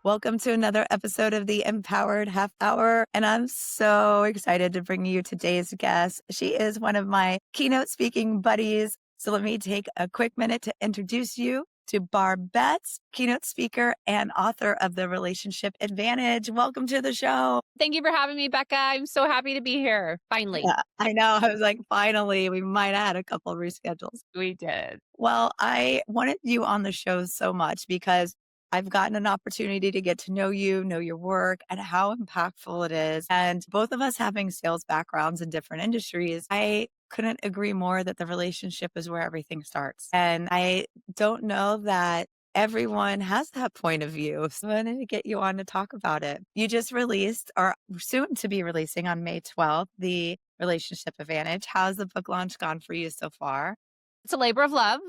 Welcome to another episode of the Empowered Half Hour. And I'm so excited to bring you today's guest. She is one of my keynote speaking buddies. So let me take a quick minute to introduce you to Barb Betts, keynote speaker and author of The Relationship Advantage. Welcome to the show. Thank you for having me, Becca. I'm so happy to be here. Finally. Yeah, I know. I was like, finally, we might have had a couple of reschedules. We did. Well, I wanted you on the show so much because I've gotten an opportunity to get to know you, know your work, and how impactful it is. And both of us having sales backgrounds in different industries, I couldn't agree more that the relationship is where everything starts. And I don't know that everyone has that point of view. So I wanted to get you on to talk about it. You just released, or soon to be releasing on May 12th, The Relationship Advantage. How's the book launch gone for you so far? It's a labor of love.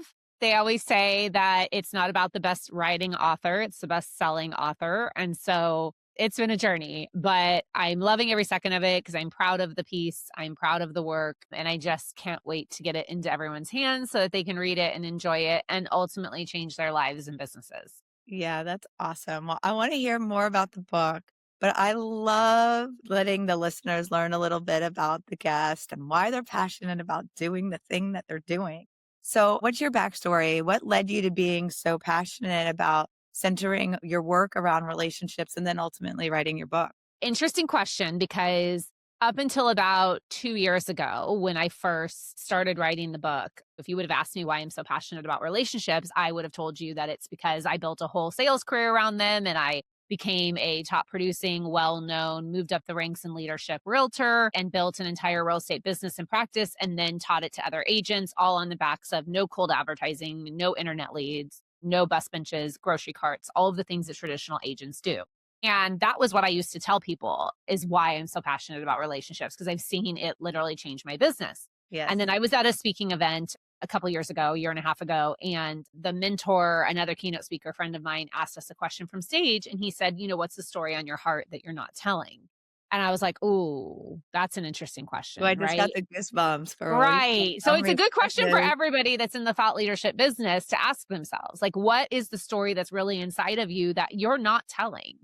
They always say that it's not about the best writing author, it's the best selling author. And so it's been a journey, but I'm loving every second of it because I'm proud of the piece. I'm proud of the work. And I just can't wait to get it into everyone's hands so that they can read it and enjoy it and ultimately change their lives and businesses. Yeah, that's awesome. Well, I want to hear more about the book, but I love letting the listeners learn a little bit about the guest and why they're passionate about doing the thing that they're doing. So, what's your backstory? What led you to being so passionate about centering your work around relationships and then ultimately writing your book? Interesting question because up until about 2 years ago, when I first started writing the book, if you would have asked me why I'm so passionate about relationships, I would have told you that it's because I built a whole sales career around them and I became a top producing, well known, moved up the ranks in leadership realtor and built an entire real estate business and practice and then taught it to other agents, all on the backs of no cold advertising, no internet leads, no bus benches, grocery carts, all of the things that traditional agents do. And that was what I used to tell people is why I'm so passionate about relationships because I've seen it literally change my business. And then Yes. I was at a speaking event a couple years ago, a year and a half ago, and the mentor, another keynote speaker friend of mine, asked us a question from stage. And he said, what's the story on your heart that you're not telling? And I was like, ooh, that's an interesting So I question, just got right? the goosebumps, girl. You can't Right. So tell it's a me good what question for that is. everybody that's in the thought leadership business to ask themselves, like, what is the story that's really inside of you that you're not telling?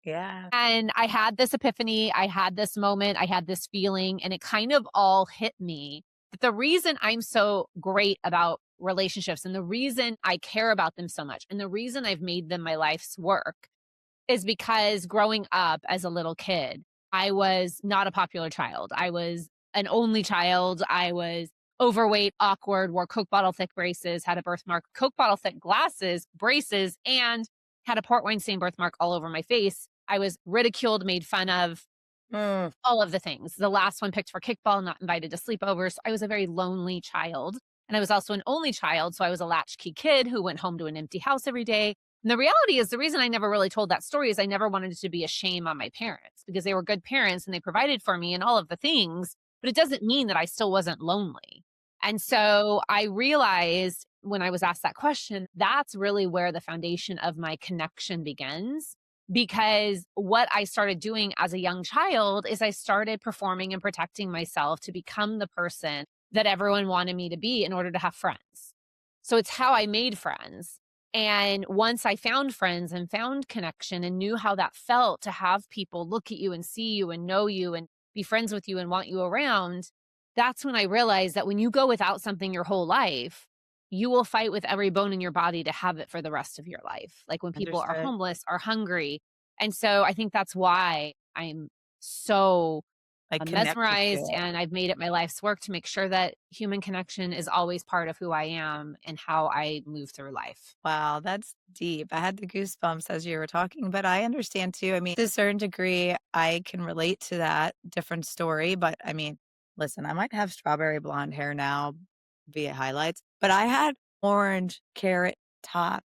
Yeah. And I had this epiphany, I had this moment, I had this feeling, and it kind of all hit me that the reason I'm so great about relationships and the reason I care about them so much and the reason I've made them my life's work is because growing up as a little kid, I was not a popular child. I was an only child. I was overweight, awkward, wore Coke bottle thick braces, had a birthmark, Coke bottle thick glasses, braces, and had a port wine stain birthmark all over my face. I was ridiculed, made fun of, Mm. all of the things. The last one picked for kickball, not invited to sleepovers. I was a very lonely child. And I was also an only child. So I was a latchkey kid who went home to an empty house every day. And the reality is, the reason I never really told that story is I never wanted it to be a shame on my parents because they were good parents and they provided for me and all of the things. But it doesn't mean that I still wasn't lonely. And so I realized when I was asked that question, that's really where the foundation of my connection begins because what I started doing as a young child is I started performing and protecting myself to become the person that everyone wanted me to be in order to have friends. So it's how I made friends. And once I found friends and found connection and knew how that felt to have people look at you and see you and know you and be friends with you and want you around, that's when I realized that when you go without something your whole life, you will fight with every bone in your body to have it for the rest of your life. Like when people are Understood. homeless or hungry. And so I think that's why I'm so Like connected to mesmerized it. and I've made it my life's work to make sure that human connection is always part of who I am and how I move through life. Wow, that's deep. I had the goosebumps as you were talking, but I understand too. I mean, to a certain degree, I can relate to that different story. But I mean, listen, I might have strawberry blonde hair now via highlights, but I had orange carrot top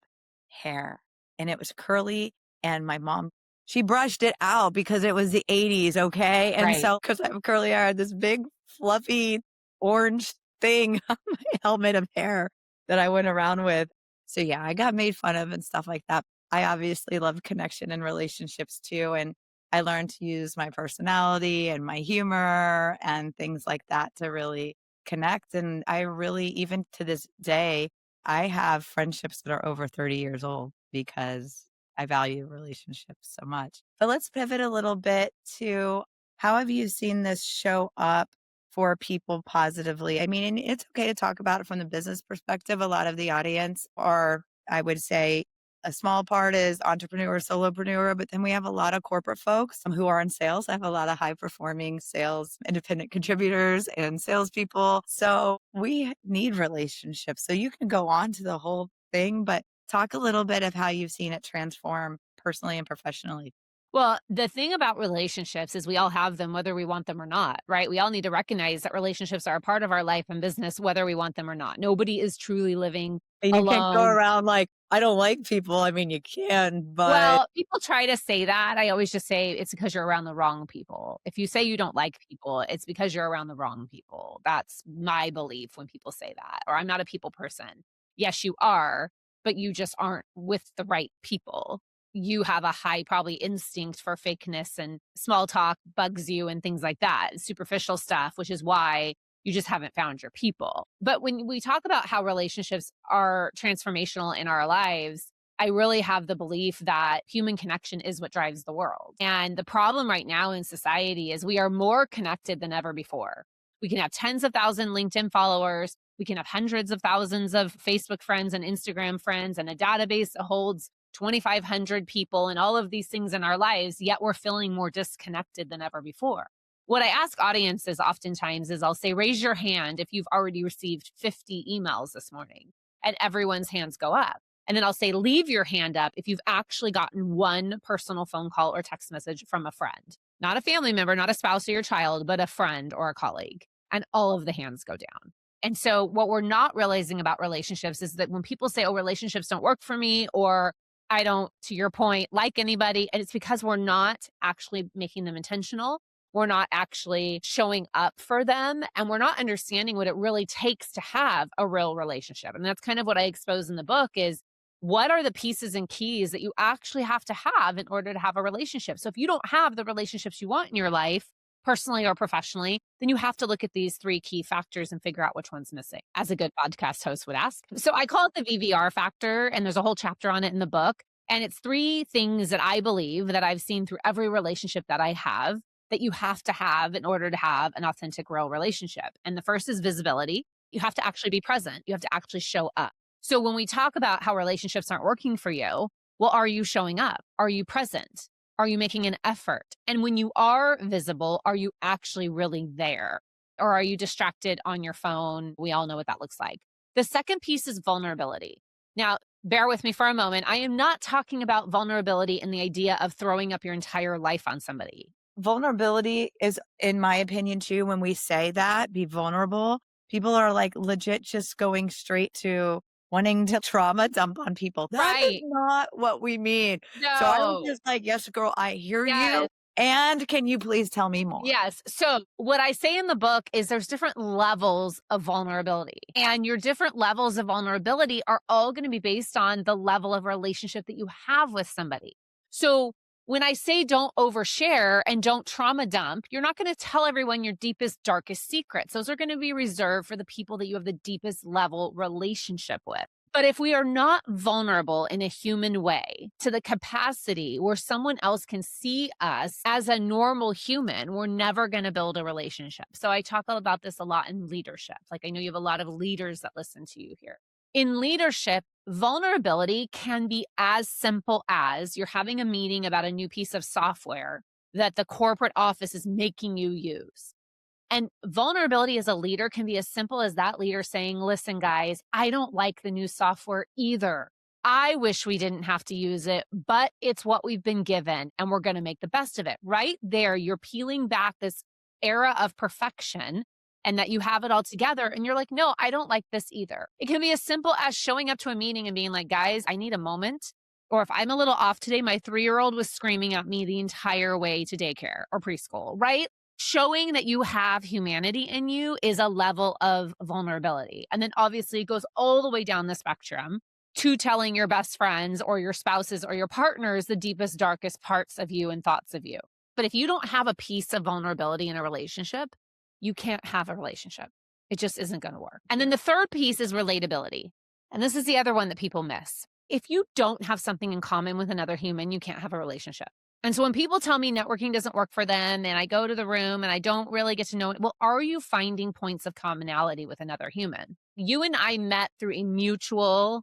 hair and it was curly. And my mom, she brushed it out because it was the 80s. Okay. And Right. so, because I have curly hair, I had this big, fluffy orange thing on my helmet of hair that I went around with. So yeah, I got made fun of and stuff like that. I obviously love connection and relationships too. And I learned to use my personality and my humor and things like that to really connect. And I really, even to this day, I have friendships that are over 30 years old because I value relationships so much. But let's pivot a little bit to how have you seen this show up for people positively? I mean, and it's okay to talk about it from the business perspective. A lot of the audience are, I would say, a small part is entrepreneur, solopreneur, but then we have a lot of corporate folks who are in sales. I have a lot of high performing sales, independent contributors and salespeople. So we need relationships. So you can go on to the whole thing, but talk a little bit of how you've seen it transform personally and professionally. Well, the thing about relationships is we all have them whether we want them or not, right? We all need to recognize that relationships are a part of our life and business whether we want them or not. Nobody is truly living And you can't go alone. around like, I don't like people. I mean, you can, but Well, people try to say that. I always just say it's because you're around the wrong people. If you say you don't like people, it's because you're around the wrong people. That's my belief when people say that. Or I'm not a people person. Yes, you are, but you just aren't with the right people. You have a high probably instinct for fakeness and small talk bugs you and things like that, superficial stuff, which is why you just haven't found your people. But when we talk about how relationships are transformational in our lives, I really have the belief that human connection is what drives the world. And the problem right now in society is we are more connected than ever before. We can have tens of thousands LinkedIn followers. We can have hundreds of thousands of Facebook friends and Instagram friends and a database that holds 2,500 people and all of these things in our lives, yet we're feeling more disconnected than ever before. What I ask audiences oftentimes is I'll say, raise your hand if you've already received 50 emails this morning, and everyone's hands go up. And then I'll say, leave your hand up if you've actually gotten one personal phone call or text message from a friend, not a family member, not a spouse or your child, but a friend or a colleague. And all of the hands go down. And so, what we're not realizing about relationships is that when people say, oh, relationships don't work for me, or I don't, to your point, like anybody, and it's because we're not actually making them intentional. We're not actually showing up for them, and we're not understanding what it really takes to have a real relationship. And that's kind of what I expose in the book is what are the pieces and keys that you actually have to have in order to have a relationship. So if you don't have the relationships you want in your life, personally or professionally, then you have to look at these three key factors and figure out which one's missing, as a good podcast host would ask. So I call it the VVR factor, and there's a whole chapter on it in the book. And it's three things that I believe that I've seen through every relationship that I have that you have to have in order to have an authentic, real relationship. And the first is visibility. You have to actually be present. You have to actually show up. So when we talk about how relationships aren't working for you, well, are you showing up? Are you present? Are you making an effort? And when you are visible, are you actually really there? Or are you distracted on your phone? We all know what that looks like. The second piece is vulnerability. Now, bear with me for a moment. I am not talking about vulnerability in the idea of throwing up your entire life on somebody. Vulnerability is, in my opinion, too, when we say that, be vulnerable, people are like legit just going straight to wanting to trauma dump on people. That is Right. not what we mean. So I was No. just like, yes, girl, I hear you. Yes. And can you please tell me more? Yes. So, what I say in the book is there's different levels of vulnerability, and your different levels of vulnerability are all going to be based on the level of relationship that you have with somebody. So, when I say don't overshare and don't trauma dump, you're not going to tell everyone your deepest, darkest secrets. Those are going to be reserved for the people that you have the deepest level relationship with. But if we are not vulnerable in a human way to the capacity where someone else can see us as a normal human, we're never going to build a relationship. So I talk about this a lot in leadership. Like I know you have a lot of leaders that listen to you here. In leadership, vulnerability can be as simple as you're having a meeting about a new piece of software that the corporate office is making you use. And vulnerability as a leader can be as simple as that leader saying, listen, guys, I don't like the new software either. I wish we didn't have to use it, but it's what we've been given and we're going to make the best of it. Right there, you're peeling back this era of perfection and that you have it all together. And you're like, no, I don't like this either. It can be as simple as showing up to a meeting and being like, guys, I need a moment. Or if I'm a little off today, my 3-year-old was screaming at me the entire way to daycare or preschool, right? Showing that you have humanity in you is a level of vulnerability. And then obviously it goes all the way down the spectrum to telling your best friends or your spouses or your partners the deepest, darkest parts of you and thoughts of you. But if you don't have a piece of vulnerability in a relationship, you can't have a relationship. It just isn't going to work. And then the third piece is relatability. And this is the other one that people miss. If you don't have something in common with another human, you can't have a relationship. And so when people tell me networking doesn't work for them and I go to the room and I don't really get to know it, well, are you finding points of commonality with another human? You and I met through a mutual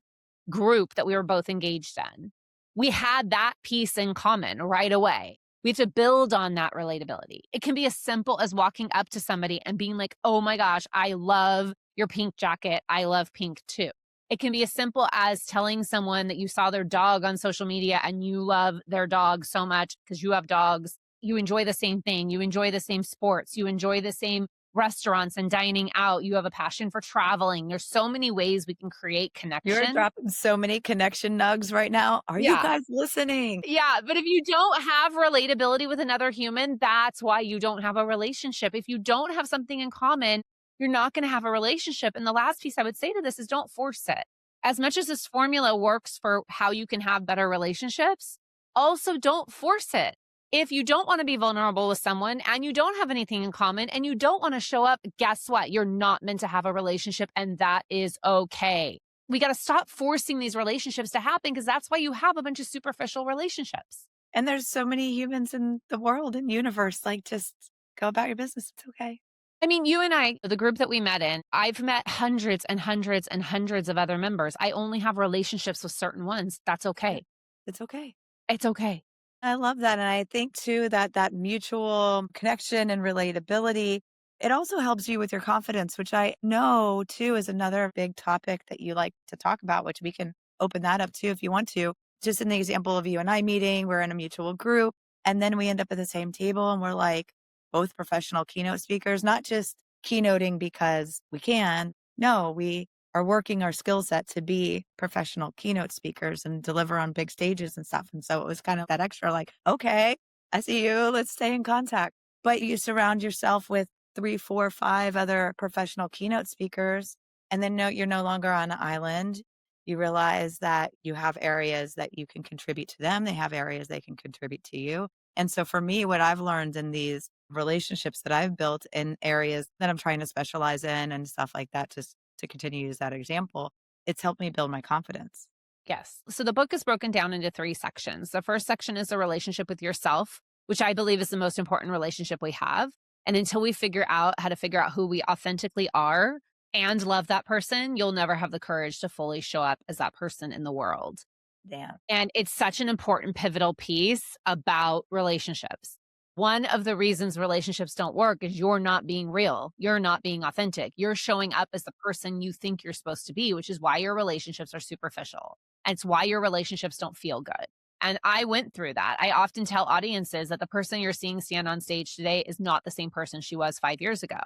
group that we were both engaged in. We had that piece in common right away. We have to build on that relatability. It can be as simple as walking up to somebody and being like, oh my gosh, I love your pink jacket. I love pink too. It can be as simple as telling someone that you saw their dog on social media and you love their dog so much because you have dogs. You enjoy the same thing. You enjoy the same sports. You enjoy the same restaurants and dining out. You have a passion for traveling. There's so many ways we can create You're connection. dropping so many connection nugs right now. Are you Yeah. guys listening? Yeah, but if you don't have relatability with another human, that's why you don't have a relationship. If you don't have something in common, you're not going to have a relationship. And the last piece I would say to this is don't force it. As much as this formula works for how you can have better relationships, also don't force it. If you don't want to be vulnerable with someone and you don't have anything in common and you don't want to show up, guess what? You're not meant to have a relationship, and that is okay. We got to stop forcing these relationships to happen because that's why you have a bunch of superficial relationships. And there's so many humans in the world and universe. Like, just go about your business. It's okay. I mean, you and I, the group that we met in, I've met hundreds and hundreds and hundreds of other members. I only have relationships with certain ones. That's Yeah, okay. it's okay. It's okay. I love that. And I think too that that mutual connection and relatability, it also helps you with your confidence, which I know too is another big topic that you like to talk about, which we can open that up too if you want to. Just in the example of you and I meeting, we're in a mutual group, and then we end up at the same table and we're like both professional keynote speakers, not just keynoting because we can. No, we are working our skill set to be professional keynote speakers and deliver on big stages and stuff. And so it was kind of that extra like, okay, I see you. Let's stay in contact. But you surround yourself with three, four, five other professional keynote speakers. And then no, you're no longer on an island. You realize that you have areas that you can contribute to them. They have areas they can contribute to you. And so for me, what I've learned in these relationships that I've built in areas that I'm trying to specialize in and stuff like that, just to continue to use that example, it's helped me build my confidence. Yes. So the book is broken down into 3 sections. The first section is a relationship with yourself, which I believe is the most important relationship we have. And until we figure out how to figure out who we authentically are and love that person, you'll never have the courage to fully show up as that person in the world. Damn. And it's such an important pivotal piece about relationships. One of the reasons relationships don't work is you're not being real. You're not being authentic. You're showing up as the person you think you're supposed to be, which is why your relationships are superficial. And it's why your relationships don't feel good. And I went through that. I often tell audiences that the person you're seeing stand on stage today is not the same person she was 5 years ago.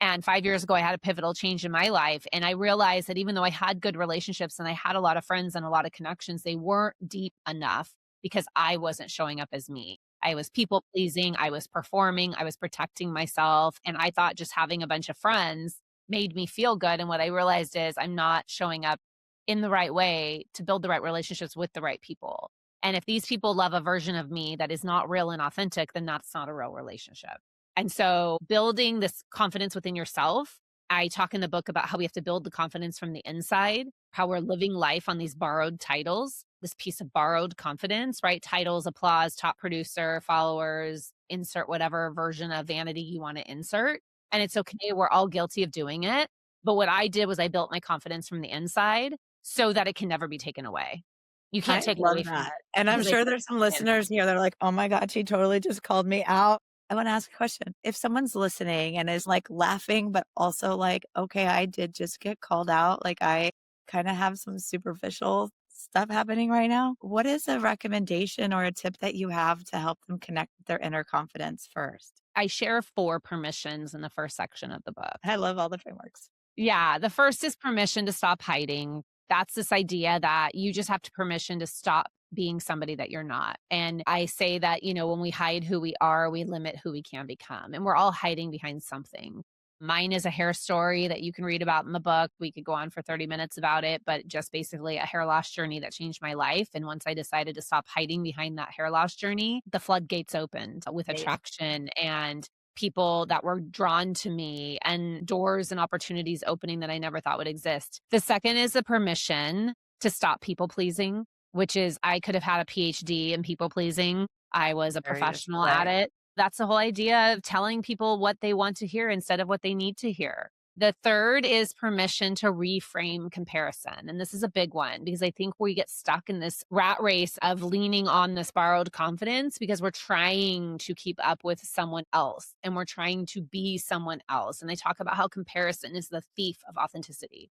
And 5 years ago, I had a pivotal change in my life. And I realized that even though I had good relationships and I had a lot of friends and a lot of connections, they weren't deep enough because I wasn't showing up as me. I was people pleasing, I was performing, I was protecting myself. And I thought just having a bunch of friends made me feel good. And what I realized is I'm not showing up in the right way to build the right relationships with the right people. And if these people love a version of me that is not real and authentic, then that's not a real relationship. And so building this confidence within yourself, I talk in the book about how we have to build the confidence from the inside, how we're living life on these borrowed titles, this piece of borrowed confidence, right? Titles, applause, top producer, followers, insert whatever version of vanity you want to insert. And it's okay. We're all guilty of doing it. But what I did was I built my confidence from the inside so that it can never be taken away. You can't I take it love away from me that. And I'm because I sure there's some listeners here that are like, oh my God, she totally just called me out. I want to ask a question. If someone's listening and is like laughing, but also like, okay, I did just get called out. Like I kind of have some superficial stuff happening right now. What is a recommendation or a tip that you have to help them connect with their inner confidence first? I share 4 permissions in the first section of the book. I love all the frameworks. Yeah, the first is permission to stop hiding. That's this idea that you just have to permission to stop being somebody that you're not. And I say that, when we hide who we are, we limit who we can become. And we're all hiding behind something. Mine is a hair story that you can read about in the book. We could go on for 30 minutes about it, but just basically a hair loss journey that changed my life. And once I decided to stop hiding behind that hair loss journey, the floodgates opened with Amazing. attraction and people that were drawn to me and doors and opportunities opening that I never thought would exist. The second is a permission. to stop people pleasing, which is I could have had a PhD in people pleasing. I was a Very this professional at way. it. That's the whole idea of telling people what they want to hear instead of what they need to hear. The third is permission to reframe comparison. And this is a big one because I think we get stuck in this rat race of leaning on this borrowed confidence because we're trying to keep up with someone else and we're trying to be someone else. And they talk about how comparison is the thief of authenticity.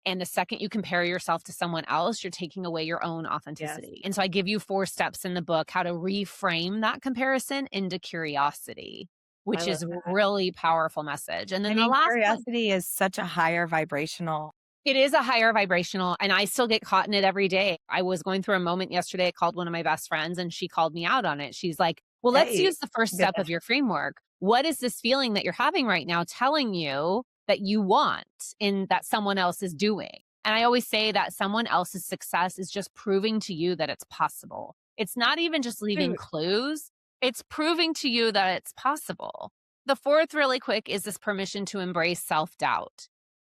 And the second you compare yourself to someone else, you're taking away your own Yes, authenticity. And so I give you 4 steps in the book how to reframe that comparison into curiosity, I which love is a that. really powerful message. And I then the mean, last one, curiosity is such a higher vibrational. it is a higher vibrational, and I still get caught in it every day. I was going through a moment yesterday. I called one of my best friends and she called me out on it. She's like, well, let's Hey, use the first get step that of your framework. What is this feeling that you're having right now telling you that you want in that someone else is doing? And I always say that someone else's success is just proving to you that it's possible. It's not even just leaving fruit. clues, it's proving to you that it's possible. The fourth, really quick, is this permission to embrace self doubt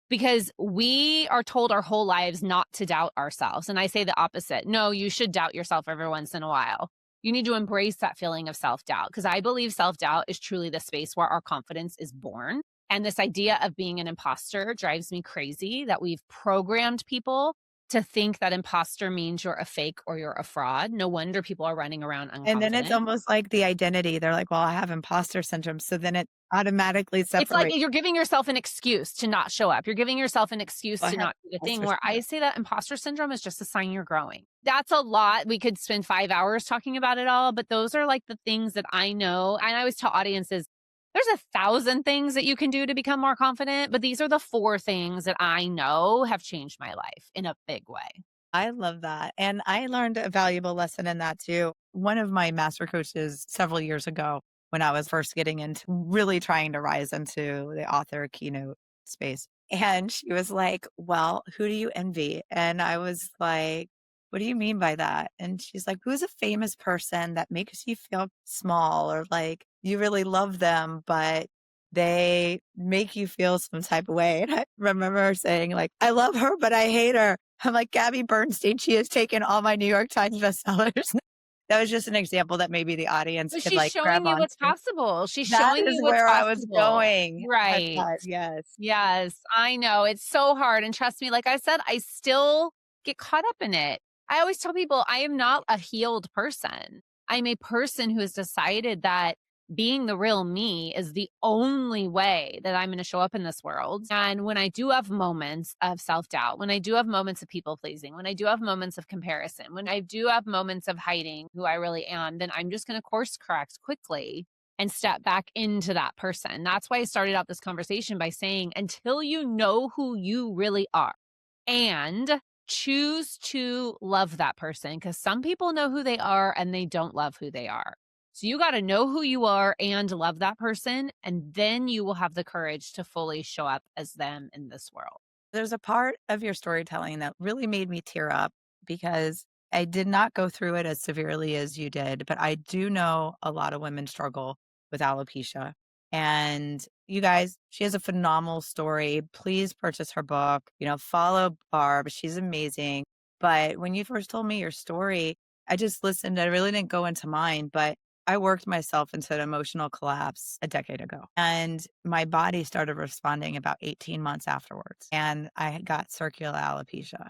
because we are told our whole lives not to doubt ourselves. And I say the opposite. No, you should doubt yourself every once in a while. You need to embrace that feeling of self doubt because I believe self doubt is truly the space where our confidence is born. And this idea of being an imposter drives me crazy that we've programmed people to think that imposter means you're a fake or you're a fraud. No wonder people are running around And then it's unconfident. almost like the identity. They're like, "Well, I have imposter syndrome," so then it automatically It's like separates. you're giving yourself an excuse to not show up. You're giving yourself an excuse "Well, I to have not do the thing imposter where I syndrome." say that imposter syndrome is just a sign you're growing. That's a lot. We could spend 5 hours talking about it all, but those are like the things that I know. And I always tell audiences, there's 1,000 things that you can do to become more confident, but these are the 4 things that I know have changed my life in a big way. I love that, and I learned a valuable lesson in that too. One of my master coaches several years ago, when I was first getting into really trying to rise into the author keynote space, and she was like, "Well, who do you envy?" And I was like, "What do you mean by that?" And she's like, "Who's a famous person that makes you feel small or like you really love them, but they make you feel some type of way?" And I remember her saying like, "I love her, but I hate her." I'm like, "Gabby Bernstein, she has taken all my New York Times bestsellers." That was just an example that maybe the audience But could, she's like, grab showing you what's onto. possible. She's That showing is you what's where I was possible. going. High Right. five, yes. Yes, I know. It's so hard. And trust me, like I said, I still get caught up in it. I always tell people I am not a healed person. I'm a person who has decided that being the real me is the only way that I'm going to show up in this world. And when I do have moments of self doubt, when I do have moments of people pleasing, when I do have moments of comparison, when I do have moments of hiding who I really am, then I'm just going to course correct quickly and step back into that person. That's why I started out this conversation by saying, until you know who you really are and choose to love that person, because some people know who they are and they don't love who they are. So you got to know who you are and love that person. And then you will have the courage to fully show up as them in this world. There's a part of your storytelling that really made me tear up because I did not go through it as severely as you did, but I do know a lot of women struggle with alopecia. And you guys, she has a phenomenal story. Please purchase her book. Follow Barb. She's amazing. But when you first told me your story, I just listened. I really didn't go into mine, but I worked myself into an emotional collapse a decade ago, and my body started responding about 18 months afterwards, and I got circular alopecia.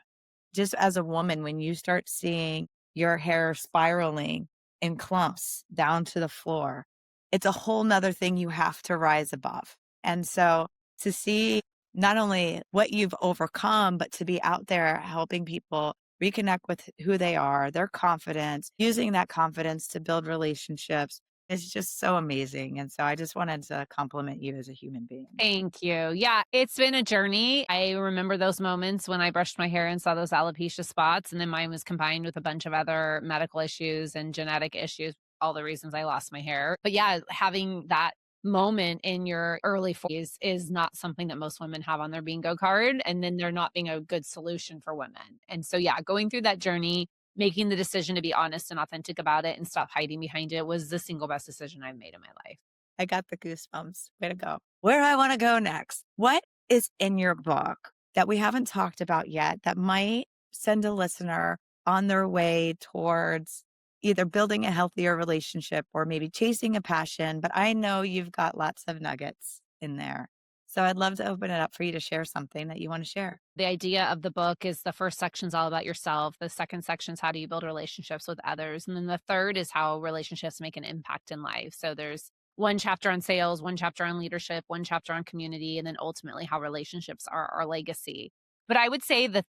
Just as a woman, when you start seeing your hair spiraling in clumps down to the floor, it's a whole nother thing you have to rise above. And so to see not only what you've overcome, but to be out there helping people reconnect with who they are, their confidence, using that confidence to build relationships is just so amazing. And so I just wanted to compliment you as a human being. Thank you. Yeah, it's been a journey. I remember those moments when I brushed my hair and saw those alopecia spots, and then mine was combined with a bunch of other medical issues and genetic issues, all the reasons I lost my hair. But yeah, having that moment in your early 40s is not something that most women have on their bingo card. And then they're not being a good solution for women. And so, yeah, going through that journey, making the decision to be honest and authentic about it and stop hiding behind it was the single best decision I've made in my life. I got the goosebumps. Way to go. Where I want to go next. What is in your book that we haven't talked about yet that might send a listener on their way towards either building a healthier relationship or maybe chasing a passion, but I know you've got lots of nuggets in there. So I'd love to open it up for you to share something that you want to share. The idea of the book is the first section's all about yourself. The second section's how do you build relationships with others. And then the third is how relationships make an impact in life. So there's one chapter on sales, one chapter on leadership, one chapter on community, and then ultimately how relationships are our legacy. But I would say the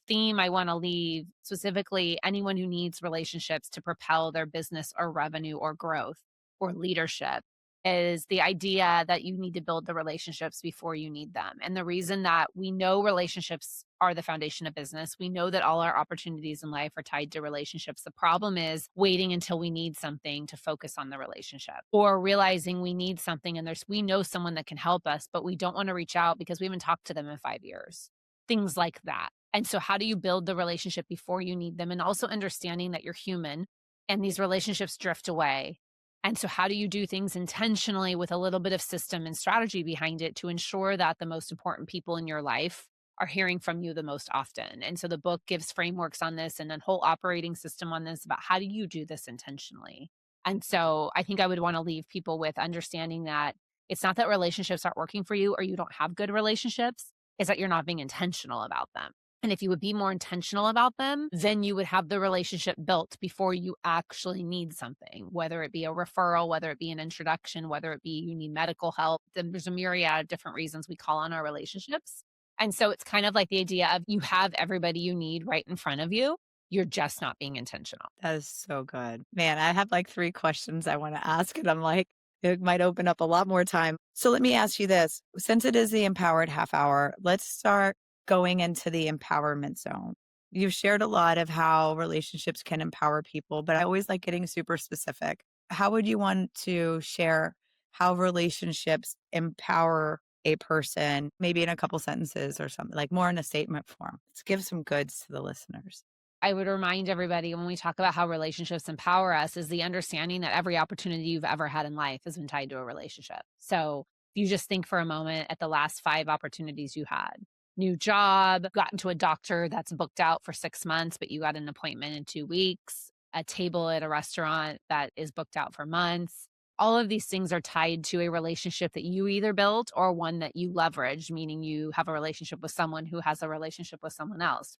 theme I want to leave specifically anyone who needs relationships to propel their business or revenue or growth or leadership is the idea that you need to build the relationships before you need them. And the reason that we know relationships are the foundation of business, we know that all our opportunities in life are tied to relationships. The problem is waiting until we need something to focus on the relationship or realizing we need something and we know someone that can help us, but we don't want to reach out because we haven't talked to them in 5 years. Things like that. And so, how do you build the relationship before you need them? And also understanding that you're human and these relationships drift away, and so, how do you do things intentionally with a little bit of system and strategy behind it to ensure that the most important people in your life are hearing from you the most often? And so, the book gives frameworks on this and a whole operating system on this about how do you do this intentionally. And so, I think I would want to leave people with understanding that it's not that relationships aren't working for you or you don't have good relationships, it's that you're not being intentional about them. And if you would be more intentional about them, then you would have the relationship built before you actually need something, whether it be a referral, whether it be an introduction, whether it be you need medical help. Then there's a myriad of different reasons we call on our relationships. And so it's kind of like the idea of you have everybody you need right in front of you. You're just not being intentional. That is so good. Man, I have like 3 questions I wanna ask, and I'm like, it might open up a lot more time. So let me ask you this, since it is the empowered half hour, let's start going into the empowerment zone. You've shared a lot of how relationships can empower people, but I always like getting super specific. How would you want to share how relationships empower a person, maybe in a couple sentences or something, like more in a statement form? Let's give some goods to the listeners. I would remind everybody when we talk about how relationships empower us is the understanding that every opportunity you've ever had in life has been tied to a relationship. So if you just think for a moment at the last 5 opportunities you had, new job, gotten to a doctor that's booked out for 6 months, but you got an appointment in 2 weeks, a table at a restaurant that is booked out for months. All of these things are tied to a relationship that you either built or one that you leveraged, meaning you have a relationship with someone who has a relationship with someone else.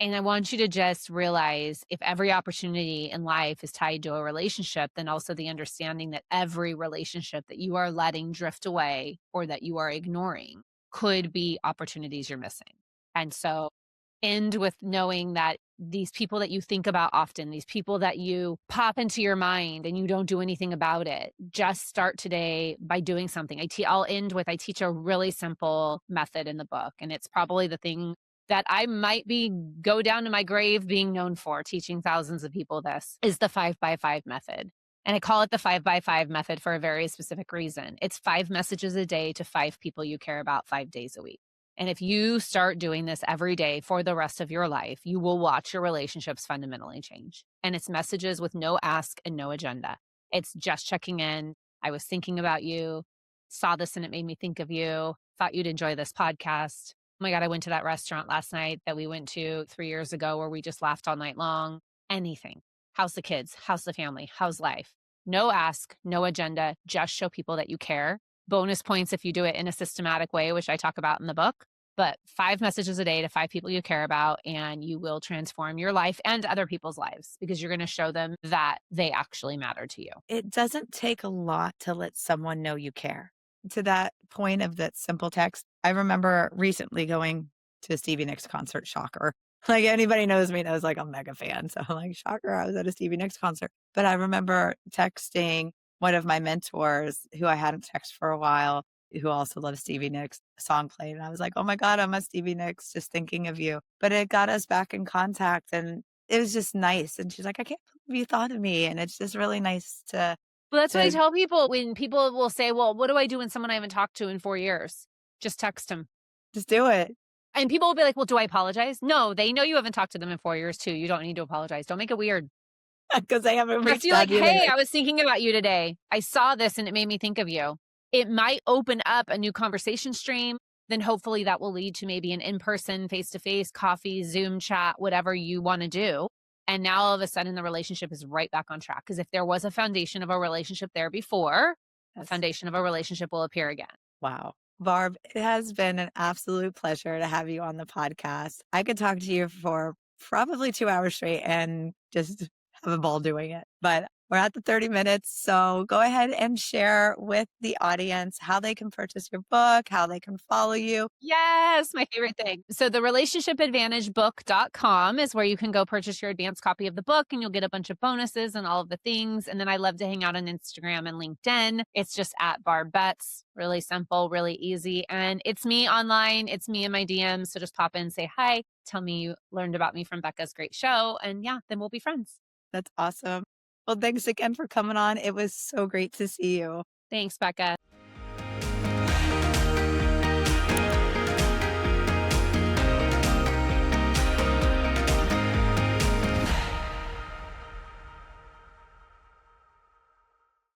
And I want you to just realize if every opportunity in life is tied to a relationship, then also the understanding that every relationship that you are letting drift away or that you are ignoring could be opportunities you're missing. And so end with knowing that these people that you think about often, these people that you pop into your mind and you don't do anything about it, just start today by doing something. I'll end with I teach a really simple method in the book, and it's probably the thing that I might be go down to my grave being known for teaching thousands of people this is the 5 by 5 method. And I call it the 5 by 5 method for a very specific reason. It's 5 messages a day to 5 people you care about 5 days a week. And if you start doing this every day for the rest of your life, you will watch your relationships fundamentally change. And it's messages with no ask and no agenda. It's just checking in. I was thinking about you, saw this and it made me think of you, thought you'd enjoy this podcast. Oh my God, I went to that restaurant last night that we went to 3 years ago where we just laughed all night long. Anything. How's the kids? How's the family? How's life? No ask, no agenda, just show people that you care. Bonus points if you do it in a systematic way, which I talk about in the book. But 5 messages a day to 5 people you care about, and you will transform your life and other people's lives because you're going to show them that they actually matter to you. It doesn't take a lot to let someone know you care. To that point of that simple text, I remember recently going to a Stevie Nicks concert, shocker. Like anybody knows me knows like I'm a mega fan. So I'm like, shocker, I was at a Stevie Nicks concert. But I remember texting one of my mentors who I hadn't texted for a while, who also loves Stevie Nicks, a song played. And I was like, oh my God, I'm at Stevie Nicks just thinking of you. But it got us back in contact and it was just nice. And she's like, I can't believe you thought of me. And it's just really nice But that's what I to tell people when people will say, well, what do I do when someone I haven't talked to in 4 years? Just text them. just do it. And people will be like, well, do I apologize? No, they know you haven't talked to them in 4 years too. You don't need to apologize. Don't make it weird. Because they haven't Just reached be out like, either. hey, I was thinking about you today. I saw this and it made me think of you. It might open up a new conversation stream. then hopefully that will lead to maybe an in-person, face-to-face, coffee, Zoom chat, whatever you want to do. And now all of a sudden the relationship is right back on track. Because if there was a foundation of a relationship there before, a Yes. foundation of a relationship will appear again. Wow. Barb, it has been an absolute pleasure to have you on the podcast. I could talk to you for probably 2 hours straight and just have a ball doing it. But we're at the 30 minutes. So go ahead and share with the audience how they can purchase your book, how they can follow you. Yes, my favorite thing. So the relationshipadvantagebook.com is where you can go purchase your advanced copy of the book and you'll get a bunch of bonuses and all of the things. And then I love to hang out on Instagram and LinkedIn. It's just at Barb Betts. Really simple, really easy. And it's me online. It's me in my DMs. So just pop in, say hi, tell me you learned about me from Becca's great show. And yeah, then we'll be friends. That's awesome. Well, thanks again for coming on. It was so great to see you. Thanks, Becca.